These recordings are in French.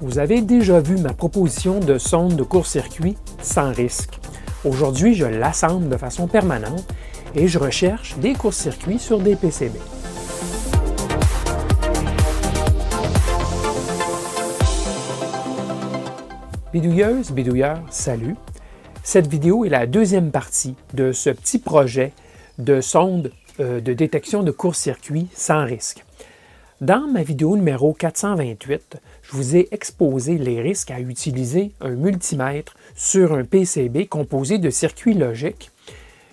Vous avez déjà vu ma proposition de sonde de court-circuit sans risque. Aujourd'hui, je l'assemble de façon permanente et je recherche des courts-circuits sur des PCB. Bidouilleuse, bidouilleur, salut! Cette vidéo est la deuxième partie de ce petit projet de sonde de détection de court-circuit sans risque. Dans ma vidéo numéro 428, je vous ai exposé les risques à utiliser un multimètre sur un PCB composé de circuits logiques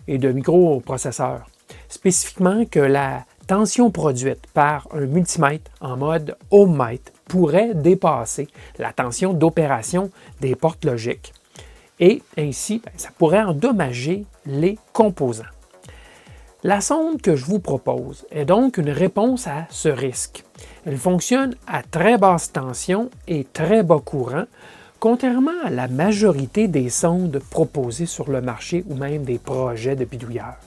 et de microprocesseurs. Spécifiquement que la tension produite par un multimètre en mode ohmmètre pourrait dépasser la tension d'opération des portes logiques et ainsi, ça pourrait endommager les composants. La sonde que je vous propose est donc une réponse à ce risque. Elle fonctionne à très basse tension et très bas courant, contrairement à la majorité des sondes proposées sur le marché ou même des projets de bidouilleurs.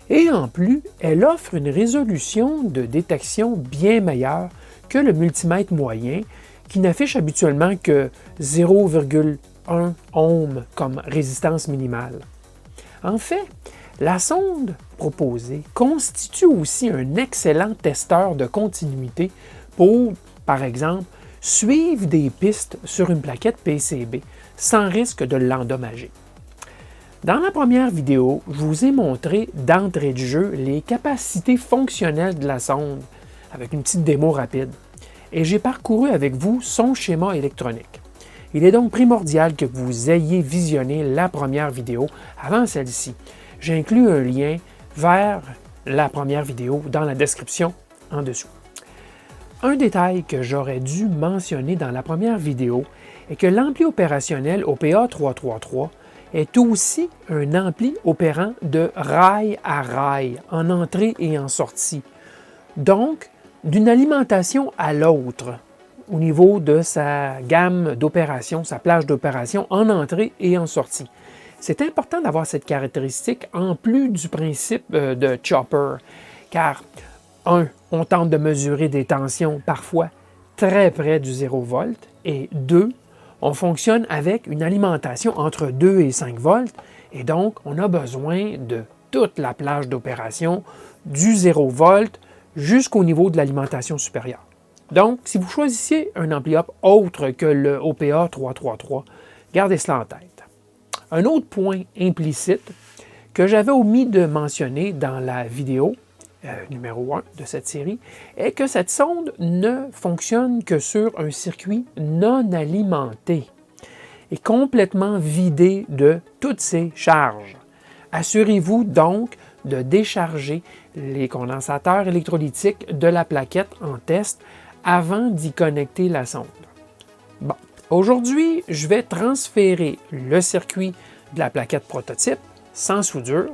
Et en plus, elle offre une résolution de détection bien meilleure que le multimètre moyen qui n'affiche habituellement que 0,1 ohm comme résistance minimale. En fait, la sonde proposée constitue aussi un excellent testeur de continuité pour, par exemple, suivre des pistes sur une plaquette PCB sans risque de l'endommager. Dans la première vidéo, je vous ai montré d'entrée de jeu les capacités fonctionnelles de la sonde avec une petite démo rapide et j'ai parcouru avec vous son schéma électronique. Il est donc primordial que vous ayez visionné la première vidéo avant celle-ci. J'inclus un lien vers la première vidéo dans la description en dessous. Un détail que j'aurais dû mentionner dans la première vidéo est que l'ampli opérationnel OPA333 est aussi un ampli opérant de rail à rail en entrée et en sortie. Donc, d'une alimentation à l'autre au niveau de sa gamme d'opération, sa plage d'opération en entrée et en sortie. C'est important d'avoir cette caractéristique en plus du principe de chopper, car 1. On tente de mesurer des tensions parfois très près du 0 volt et 2. On fonctionne avec une alimentation entre 2 et 5 volts et donc on a besoin de toute la plage d'opération du 0 volt jusqu'au niveau de l'alimentation supérieure. Donc, si vous choisissez un ampli-up autre que le OPA 333, gardez cela en tête. Un autre point implicite que j'avais omis de mentionner dans la vidéo numéro 1 de cette série est que cette sonde ne fonctionne que sur un circuit non alimenté et complètement vidé de toutes ses charges. Assurez-vous donc de décharger les condensateurs électrolytiques de la plaquette en test avant d'y connecter la sonde. Bon, aujourd'hui, je vais transférer le circuit de la plaquette prototype sans soudure,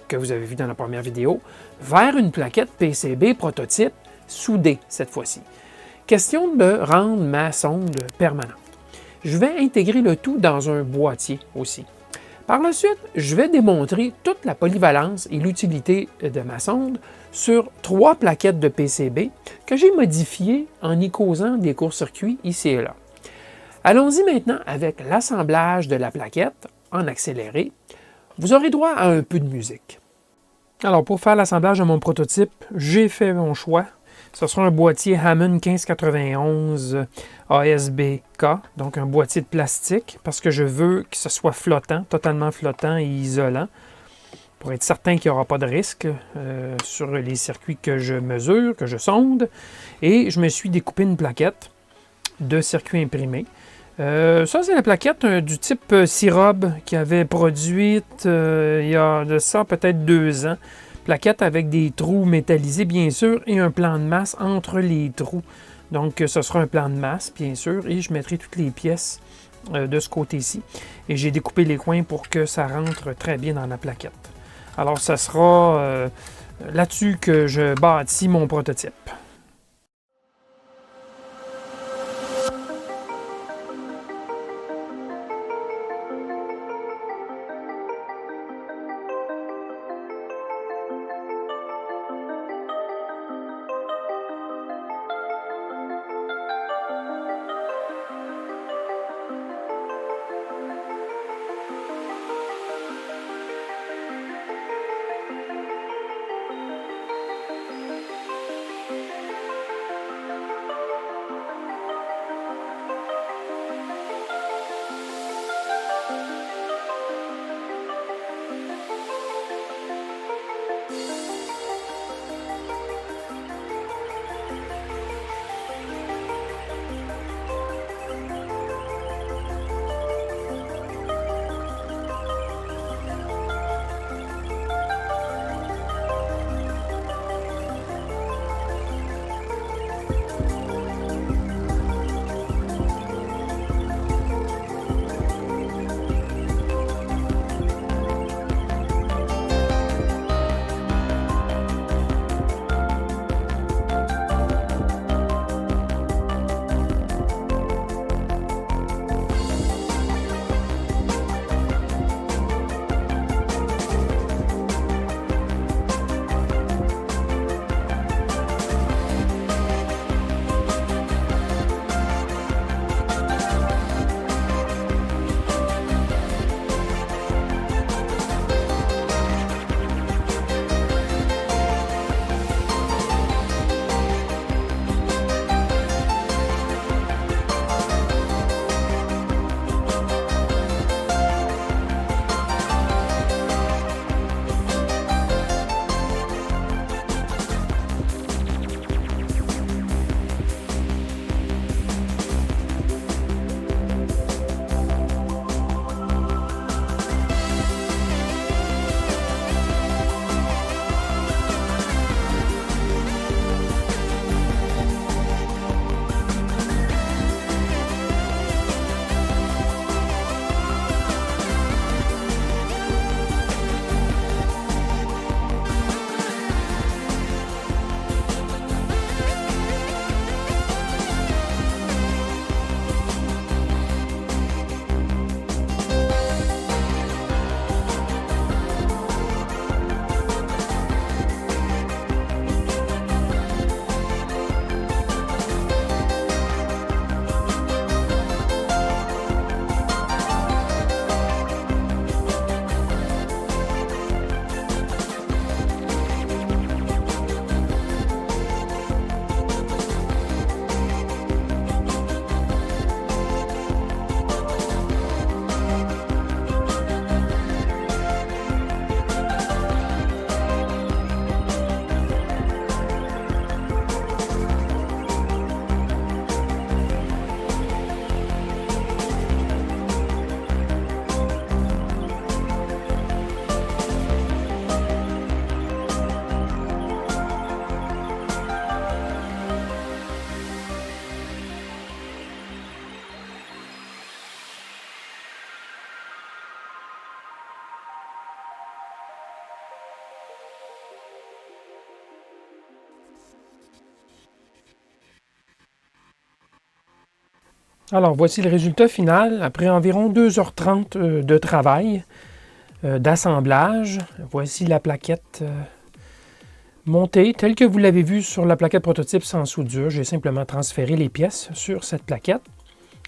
que vous avez vu dans la première vidéo, vers une plaquette PCB prototype soudée cette fois-ci. Question de rendre ma sonde permanente. Je vais intégrer le tout dans un boîtier aussi. Par la suite, je vais démontrer toute la polyvalence et l'utilité de ma sonde sur 3 plaquettes de PCB que j'ai modifiées en y causant des courts-circuits ici et là. Allons-y maintenant avec l'assemblage de la plaquette en accéléré. Vous aurez droit à un peu de musique. Alors, pour faire l'assemblage de mon prototype, j'ai fait mon choix. Ce sera un boîtier Hammond 1591 ASBK, donc un boîtier de plastique, parce que je veux que ce soit flottant, totalement flottant et isolant, pour être certain qu'il n'y aura pas de risque sur les circuits que je mesure, que je sonde. Et je me suis découpé une plaquette de circuits imprimés. Ça, c'est la plaquette du type Sirob qui avait produite il y a de ça peut-être 2 ans. Plaquette avec des trous métallisés, bien sûr, et un plan de masse entre les trous. Donc, ce sera un plan de masse, bien sûr, et je mettrai toutes les pièces de ce côté-ci. Et j'ai découpé les coins pour que ça rentre très bien dans la plaquette. Alors, ce sera là-dessus que je bâtis mon prototype. Alors, voici le résultat final après environ 2h30 de travail, d'assemblage. Voici la plaquette montée telle que vous l'avez vue sur la plaquette prototype sans soudure. J'ai simplement transféré les pièces sur cette plaquette.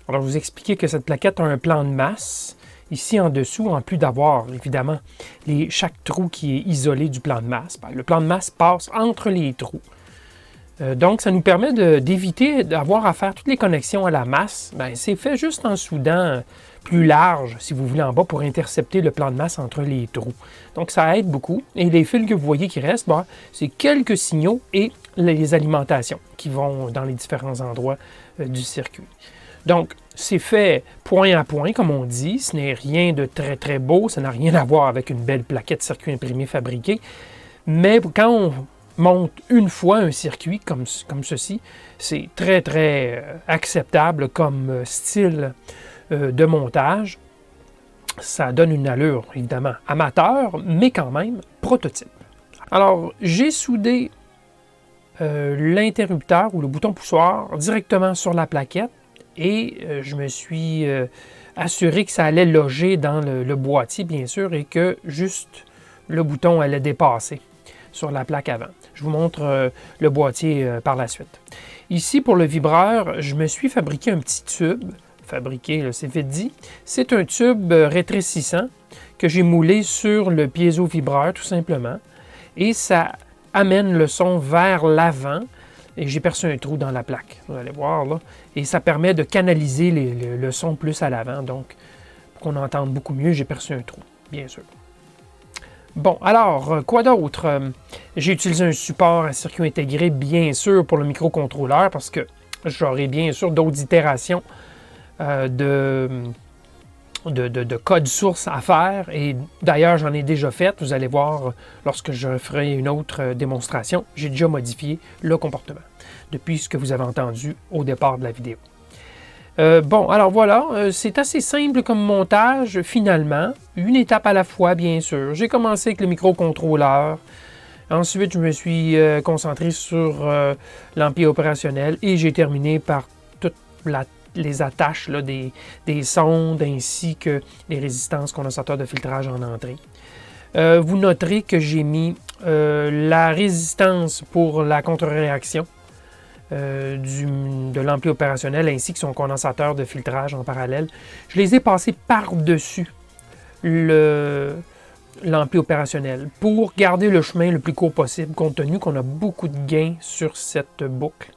Alors, je vous expliquer que cette plaquette a un plan de masse. Ici, en dessous, en plus d'avoir, évidemment, chaque trou qui est isolé du plan de masse. Le plan de masse passe entre les trous. Donc, ça nous permet d'éviter d'avoir à faire toutes les connexions à la masse. C'est fait juste en soudant plus large, si vous voulez, en bas, pour intercepter le plan de masse entre les trous. Donc, ça aide beaucoup. Et les fils que vous voyez qui restent, c'est quelques signaux et les alimentations qui vont dans les différents endroits du circuit. Donc, c'est fait point à point, comme on dit. Ce n'est rien de très, très beau. Ça n'a rien à voir avec une belle plaquette circuit imprimé fabriquée. Mais quand on monte une fois un circuit comme ceci, c'est très, très acceptable comme style de montage. Ça donne une allure, évidemment, amateur, mais quand même prototype. Alors, j'ai soudé l'interrupteur ou le bouton poussoir directement sur la plaquette et je me suis assuré que ça allait loger dans le boîtier, bien sûr, et que juste le bouton allait dépasser sur la plaque avant. Je vous montre le boîtier par la suite. Ici, pour le vibreur, je me suis fabriqué un petit tube. Fabriqué, c'est vite dit. C'est un tube rétrécissant que j'ai moulé sur le piézo-vibreur, tout simplement. Et ça amène le son vers l'avant. Et j'ai percé un trou dans la plaque, vous allez voir là. Et ça permet de canaliser le son plus à l'avant. Donc, pour qu'on entende beaucoup mieux, j'ai percé un trou, bien sûr. Bon, alors, quoi d'autre? J'ai utilisé un support à circuit intégré, bien sûr, pour le microcontrôleur, parce que j'aurai bien sûr d'autres itérations de code source à faire. Et d'ailleurs, j'en ai déjà fait. Vous allez voir lorsque je ferai une autre démonstration. J'ai déjà modifié le comportement depuis ce que vous avez entendu au départ de la vidéo. Bon, alors voilà, c'est assez simple comme montage, finalement. Une étape à la fois, bien sûr. J'ai commencé avec le microcontrôleur. Ensuite, je me suis concentré sur l'ampli opérationnel et j'ai terminé par toutes les attaches là, des sondes ainsi que les résistances condensateurs de filtrage en entrée. Vous noterez que j'ai mis la résistance pour la contre-réaction de l'ampli opérationnel ainsi que son condensateur de filtrage en parallèle. Je les ai passés par-dessus l'ampli opérationnel pour garder le chemin le plus court possible compte tenu qu'on a beaucoup de gains sur cette boucle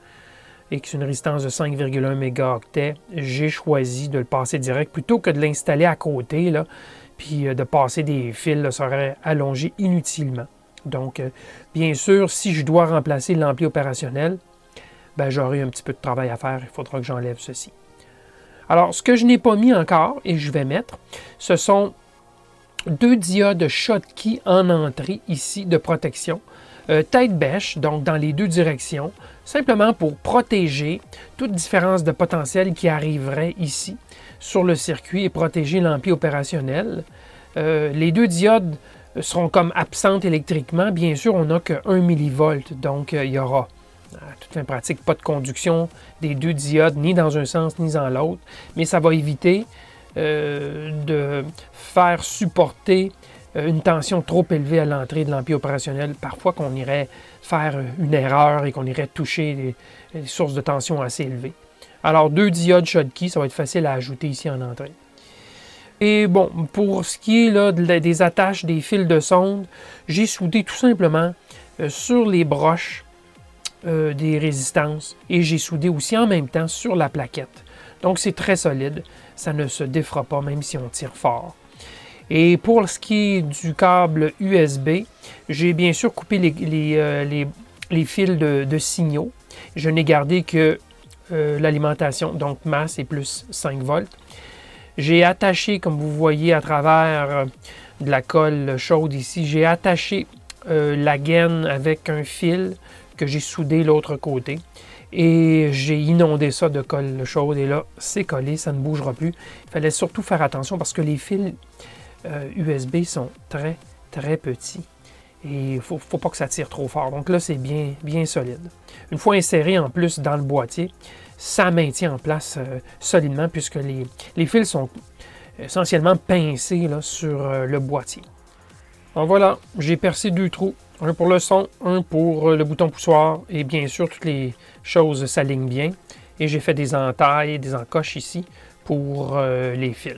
et que c'est une résistance de 5,1 mégaoctets. J'ai choisi de le passer direct plutôt que de l'installer à côté là, puis de passer des fils, là, ça aurait allongé inutilement. Donc, bien sûr, si je dois remplacer l'ampli opérationnel, j'aurai un petit peu de travail à faire. Il faudra que j'enlève ceci. Alors, ce que je n'ai pas mis encore, et je vais mettre, ce sont 2 diodes Schottky en entrée, ici, de protection. Tête bêche, donc dans les deux directions, simplement pour protéger toute différence de potentiel qui arriverait ici, sur le circuit, et protéger l'ampli opérationnel. Les 2 diodes seront comme absentes électriquement. Bien sûr, on n'a que 1 millivolt, donc il y aura à toute fin pratique, pas de conduction des 2 diodes, ni dans un sens, ni dans l'autre, mais ça va éviter de faire supporter une tension trop élevée à l'entrée de l'ampli opérationnel, parfois qu'on irait faire une erreur et qu'on irait toucher des sources de tension assez élevées. Alors, 2 diodes Schottky, ça va être facile à ajouter ici en entrée. Et bon, pour ce qui est là, des attaches des fils de sonde, j'ai soudé tout simplement sur les broches des résistances et j'ai soudé aussi en même temps sur la plaquette. Donc c'est très solide, ça ne se défera pas même si on tire fort. Et pour ce qui est du câble USB, j'ai bien sûr coupé les fils de signaux. Je n'ai gardé que l'alimentation, donc masse et plus 5 volts. J'ai attaché, comme vous voyez à travers de la colle chaude ici, j'ai attaché la gaine avec un fil que j'ai soudé l'autre côté. Et j'ai inondé ça de colle chaude et là, c'est collé, ça ne bougera plus. Il fallait surtout faire attention parce que les fils USB sont très, très petits. Et il ne faut pas que ça tire trop fort. Donc là, c'est bien, bien solide. Une fois inséré en plus dans le boîtier, ça maintient en place solidement puisque les fils sont essentiellement pincés là, sur le boîtier. Alors voilà, j'ai percé 2 trous, un pour le son, un pour le bouton poussoir, et bien sûr, toutes les choses s'alignent bien. Et j'ai fait des entailles, des encoches ici pour les fils.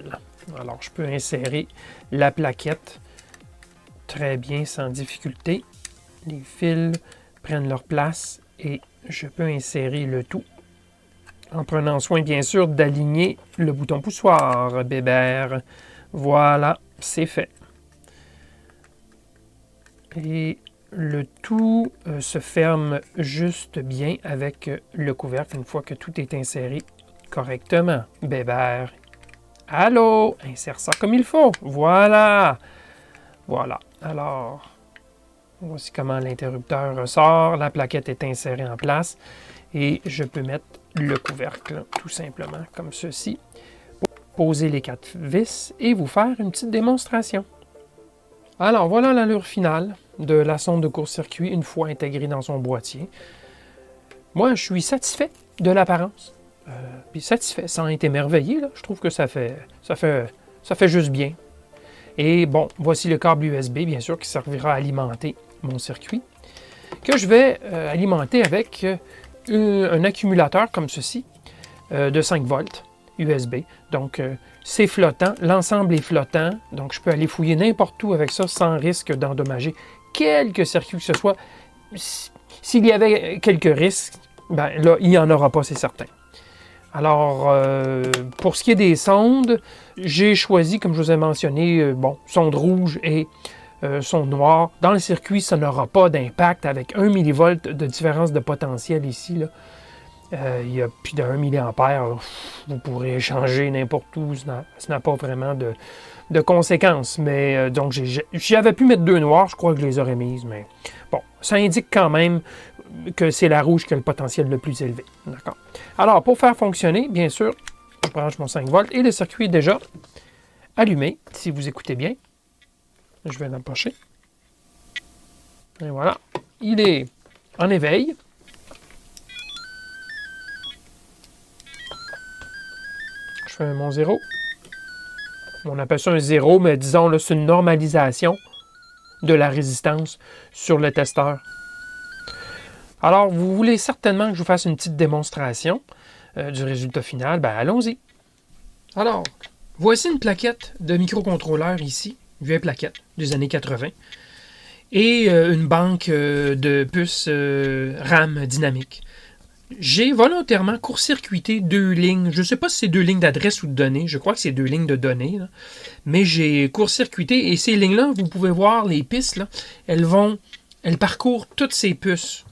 Alors, je peux insérer la plaquette très bien, sans difficulté. Les fils prennent leur place et je peux insérer le tout en prenant soin, bien sûr, d'aligner le bouton poussoir, bébert. Voilà, c'est fait. Et le tout se ferme juste bien avec le couvercle une fois que tout est inséré correctement. Bébert. Allô? Insère ça comme il faut. Voilà. Voilà. Alors, voici comment l'interrupteur ressort. La plaquette est insérée en place. Et je peux mettre le couvercle tout simplement comme ceci. Poser les 4 vis et vous faire une petite démonstration. Alors, voilà l'allure finale de la sonde de court-circuit une fois intégrée dans son boîtier. Moi, je suis satisfait de l'apparence. Puis satisfait, sans être émerveillé, là. Je trouve que ça fait juste bien. Et bon, voici le câble USB, bien sûr, qui servira à alimenter mon circuit, que je vais alimenter avec un accumulateur comme ceci, de 5 volts USB. Donc, c'est flottant, l'ensemble est flottant, donc je peux aller fouiller n'importe où avec ça sans risque d'endommager quelques circuits que ce soit. S'il y avait quelques risques, ben là, il n'y en aura pas, c'est certain. Alors, pour ce qui est des sondes, j'ai choisi, comme je vous ai mentionné, sonde rouge et sonde noire. Dans le circuit, ça n'aura pas d'impact avec 1 mV de différence de potentiel ici, là. Il y a plus de 1 mA. Vous pourrez changer n'importe où. Ça n'a pas vraiment de conséquences. Mais donc, j'avais pu mettre 2 noirs. Je crois que je les aurais mises. Mais bon, ça indique quand même que c'est la rouge qui a le potentiel le plus élevé. D'accord. Alors, pour faire fonctionner, bien sûr, je branche mon 5 volts et le circuit est déjà allumé. Si vous écoutez bien, je vais l'approcher. Et voilà. Il est en éveil. Je fais mon 0. On appelle ça un 0, mais disons, là, c'est une normalisation de la résistance sur le testeur. Alors, vous voulez certainement que je vous fasse une petite démonstration du résultat final. Ben, allons-y. Alors, voici une plaquette de microcontrôleur ici, vieille plaquette des années 80, et une banque de puces RAM dynamique. J'ai volontairement court-circuité 2 lignes. Je ne sais pas si c'est 2 lignes d'adresse ou de données. Je crois que c'est 2 lignes de données. Là. Mais j'ai court-circuité et ces lignes-là, vous pouvez voir les pistes, là, elles parcourent toutes ces puces.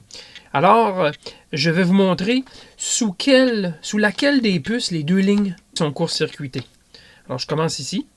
Alors, je vais vous montrer sous laquelle des puces les 2 lignes sont court-circuitées. Alors, je commence ici.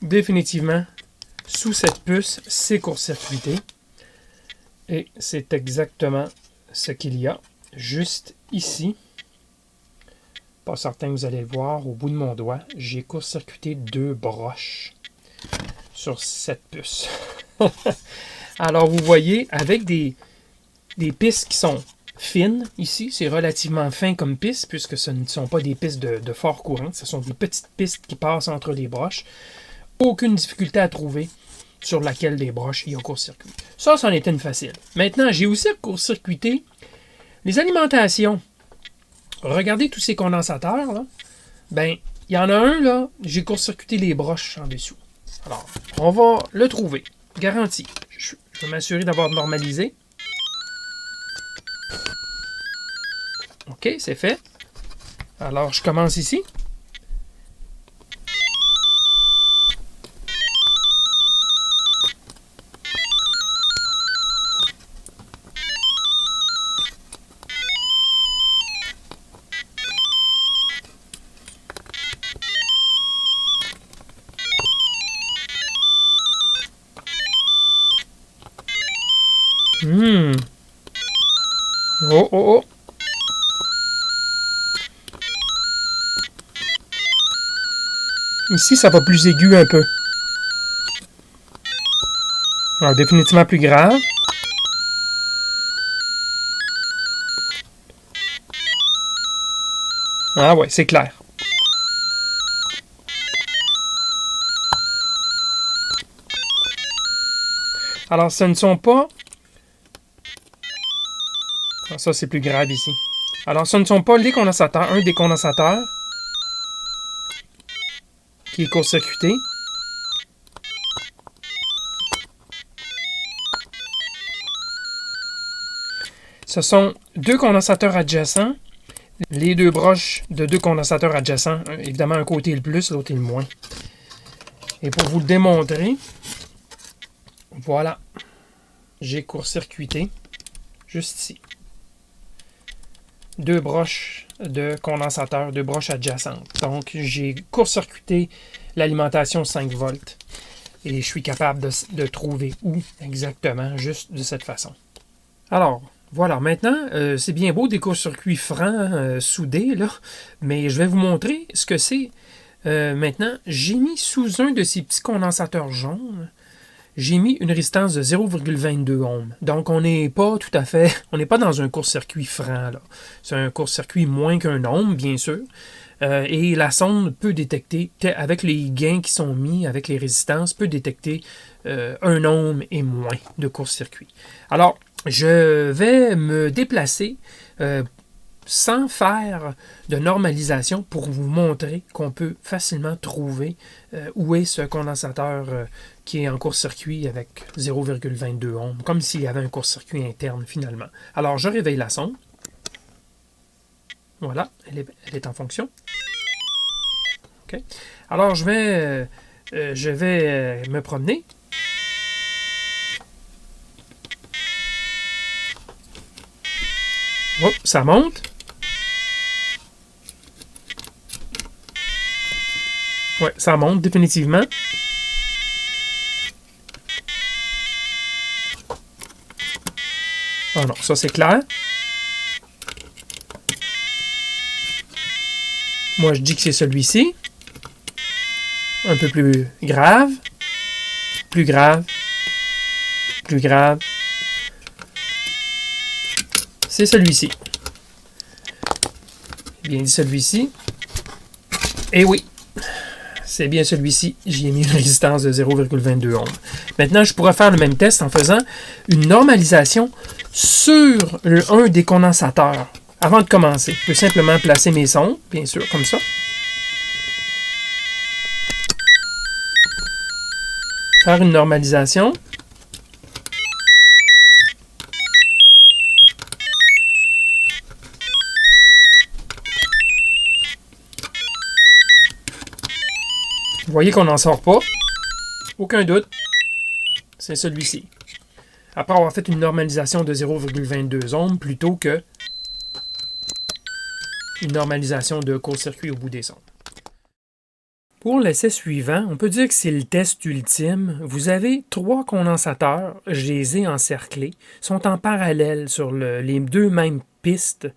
Définitivement, sous cette puce, c'est court-circuité. Et c'est exactement ce qu'il y a juste ici. Pas certain que vous allez le voir, au bout de mon doigt, j'ai court-circuité 2 broches sur cette puce. Alors, vous voyez, avec des pistes qui sont fines ici, c'est relativement fin comme piste, puisque ce ne sont pas des pistes de fort courant, ce sont des petites pistes qui passent entre les broches. Aucune difficulté à trouver sur laquelle des broches il y a court-circuit. Ça, c'en était une facile. Maintenant, j'ai aussi court-circuité les alimentations. Regardez tous ces condensateurs, là. Ben, il y en a un, là, j'ai court-circuité les broches en dessous. Alors, on va le trouver. Garanti. Je vais m'assurer d'avoir normalisé. OK, c'est fait. Alors, je commence ici. oh, oh. Ici, ça va plus aigu un peu. Alors, définitivement plus grave. Ah ouais, c'est clair. Alors, ce ne sont pas... Ah, ça, c'est plus grave ici. Alors, ce ne sont pas les condensateurs. Un des condensateurs qui est court-circuité. Ce sont deux condensateurs adjacents. Les deux broches de deux condensateurs adjacents. Évidemment, un côté est le plus, l'autre est le moins. Et pour vous le démontrer, voilà. J'ai court-circuité juste ici. Deux broches de condensateur, deux broches adjacentes. Donc, j'ai court-circuité l'alimentation 5 volts. Et je suis capable de trouver où exactement, juste de cette façon. Alors, voilà. Maintenant, c'est bien beau des courts-circuits francs soudés, là, mais je vais vous montrer ce que c'est. Maintenant, j'ai mis sous un de ces petits condensateurs jaunes, j'ai mis une résistance de 0,22 ohms. Donc, on n'est pas tout à fait... On n'est pas dans un court-circuit franc, là. C'est un court-circuit moins qu'un ohm, bien sûr. Et la sonde peut détecter, avec les gains qui sont mis, avec les résistances, peut détecter 1 ohm et moins de court-circuit. Alors, je vais me déplacer sans faire de normalisation pour vous montrer qu'on peut facilement trouver où est ce condensateur qui est en court-circuit avec 0,22 ohms, comme s'il y avait un court-circuit interne finalement. Alors, je réveille la sonde. Voilà, elle est en fonction. OK. Alors, je vais me promener. Hop, ça monte. Ouais, ça monte définitivement. Ah non, ça c'est clair. Moi je dis que c'est celui-ci. Un peu plus grave. Plus grave. Plus grave. C'est celui-ci. Bien dit celui-ci. Et oui. C'est bien celui-ci. J'y ai mis une résistance de 0,22 ohms. Maintenant, je pourrais faire le même test en faisant une normalisation sur un des condensateurs. Avant de commencer, je peux simplement placer mes sondes, bien sûr, comme ça. Faire une normalisation. Vous voyez qu'on n'en sort pas. Aucun doute. C'est celui-ci. Après avoir fait une normalisation de 0,22 ohms plutôt que une normalisation de court-circuit au bout des sondes. Pour l'essai suivant, on peut dire que c'est le test ultime. Vous avez 3 condensateurs, je les ai encerclés, sont en parallèle sur les deux mêmes pistes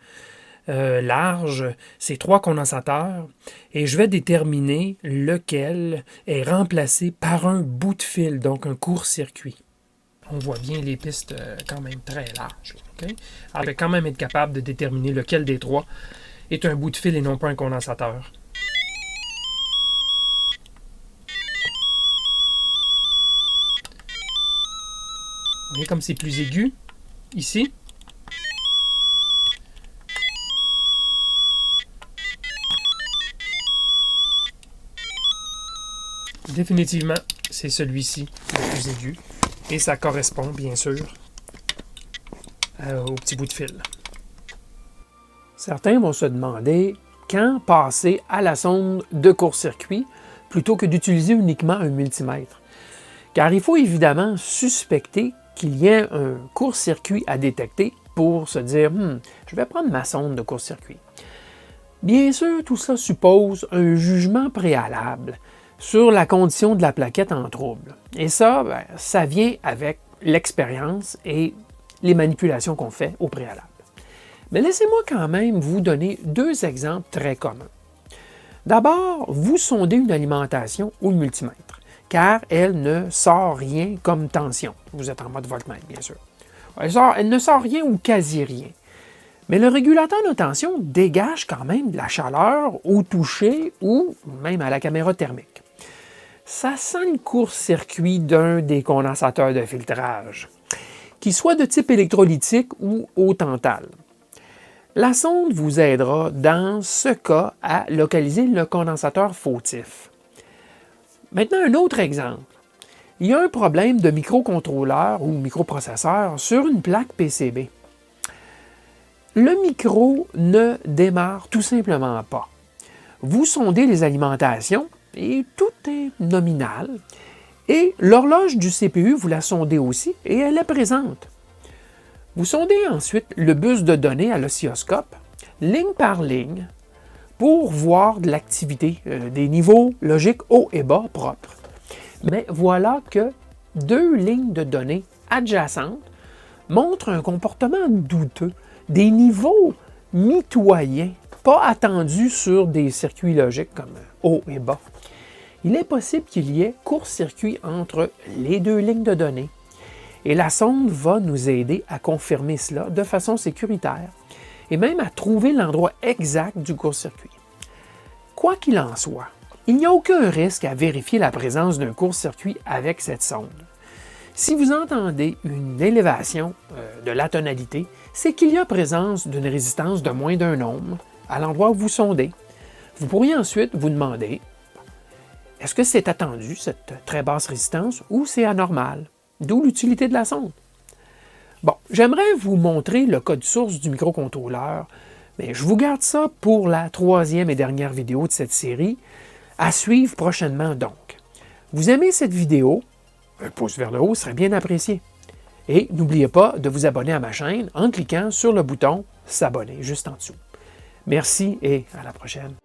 larges, ces 3 condensateurs, et je vais déterminer lequel est remplacé par un bout de fil, donc un court-circuit. On voit bien les pistes quand même très larges. Okay? Alors, je vais quand même être capable de déterminer lequel des 3 est un bout de fil et non pas un condensateur. Vous voyez comme c'est plus aigu ici. Définitivement, c'est celui-ci le plus aigu. Et ça correspond, bien sûr, au petit bout de fil. Certains vont se demander quand passer à la sonde de court-circuit plutôt que d'utiliser uniquement un multimètre. Car il faut évidemment suspecter qu'il y ait un court-circuit à détecter pour se dire « je vais prendre ma sonde de court-circuit ». Bien sûr, tout cela suppose un jugement préalable sur la condition de la plaquette en trouble. Et ça, ça vient avec l'expérience et les manipulations qu'on fait au préalable. Mais laissez-moi quand même vous donner deux exemples très communs. D'abord, vous sondez une alimentation au multimètre, car elle ne sort rien comme tension. Vous êtes en mode voltmètre, bien sûr. Elle ne sort rien ou quasi rien. Mais le régulateur de tension dégage quand même de la chaleur au toucher ou même à la caméra thermique. Ça sent le court-circuit d'un des condensateurs de filtrage, qu'il soit de type électrolytique ou au tantale. La sonde vous aidera dans ce cas à localiser le condensateur fautif. Maintenant, un autre exemple. Il y a un problème de microcontrôleur ou microprocesseur sur une plaque PCB. Le micro ne démarre tout simplement pas. Vous sondez les alimentations et tout est nominal. Et l'horloge du CPU, vous la sondez aussi et elle est présente. Vous sondez ensuite le bus de données à l'oscilloscope, ligne par ligne, pour voir de l'activité, des niveaux logiques haut et bas propres. Mais voilà que deux lignes de données adjacentes montrent un comportement douteux, des niveaux mitoyens, pas attendus sur des circuits logiques comme haut et bas. Il est possible qu'il y ait court-circuit entre les deux lignes de données. Et la sonde va nous aider à confirmer cela de façon sécuritaire et même à trouver l'endroit exact du court-circuit. Quoi qu'il en soit, il n'y a aucun risque à vérifier la présence d'un court-circuit avec cette sonde. Si vous entendez une élévation de la tonalité, c'est qu'il y a présence d'une résistance de moins d'un ohm à l'endroit où vous sondez. Vous pourriez ensuite vous demander, est-ce que c'est attendu, cette très basse résistance, ou c'est anormal? D'où l'utilité de la sonde. Bon, j'aimerais vous montrer le code source du microcontrôleur, mais je vous garde ça pour la troisième et dernière vidéo de cette série, à suivre prochainement donc. Vous aimez cette vidéo? Un pouce vers le haut serait bien apprécié. Et n'oubliez pas de vous abonner à ma chaîne en cliquant sur le bouton « S'abonner » juste en dessous. Merci et à la prochaine.